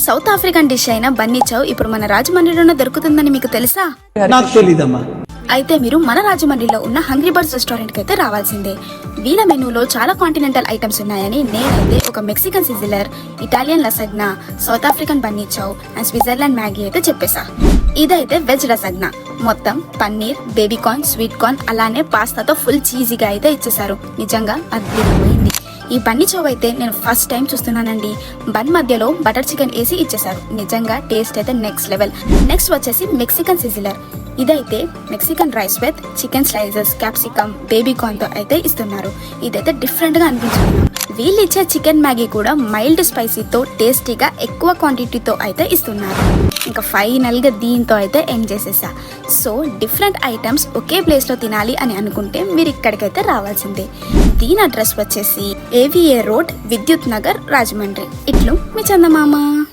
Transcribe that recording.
South African dish అయిన బన్నీ చౌ ఇప్పుడు మన రాజమండ్రిలోనే దొరుకుతుందని మీకు తెలుసా? నాకు తెలీదమ్మా. అయితే మీరు మన రాజమండ్రిలో ఉన్న హంగ్రీ బర్డ్స్ రెస్టారెంట్ కి అయితే రావాల్సిందే. వీళ్ళ మెనూలో చాలా కాంటినెంటల్ ఐటమ్స్ ఉన్నాయని నేనైతే ఒక Mexican sizzler, Italian lasagna, South African bunny chow and Switzerland Maggi అయితే చెప్పేసా. ఇదైతే వెజ్ లసగ్నా, మొత్తం paneer, baby corn, sweet corn అలానే పాస్తాతో ఫుల్ చీజీగా అయితే ఇచ్చేసారు. నిజంగా అద్భుతమైంది. ఈ బన్నీ చౌ అయితే నేను ఫస్ట్ టైం చూస్తున్నానండి. బన్ మధ్యలో బటర్ చికెన్ వేసి ఇచ్చేసారు. నిజంగా టేస్ట్ అయితే నెక్స్ట్ లెవెల్. నెక్స్ట్ వచ్చేసి మెక్సికన్ సిజిలర్. ఇదైతే Mexican rice with chicken slices, capsicum, baby corn తో అయితే ఇస్తున్నారు. ఇదైతే డిఫరెంట్ గా అనిపించింది. వీళ్ళు ఇచ్చే చికెన్ మ్యాగీ కూడా మైల్డ్ స్పైసీతో టేస్టీగా ఎక్కువ క్వాంటిటీతో అయితే ఇస్తున్నారు. ఇంకా ఫైనల్ గా దీంతో అయితే ఎండ్ చేసేసా. సో డిఫరెంట్ ఐటమ్స్ ఒకే ప్లేస్ లో తినాలి అని అనుకుంటే మీరు ఇక్కడికైతే రావాల్సిందే. దీని అడ్రస్ వచ్చేసి AVA రోడ్, విద్యుత్ నగర్, రాజమండ్రి. ఇట్లు మీ చందమామ.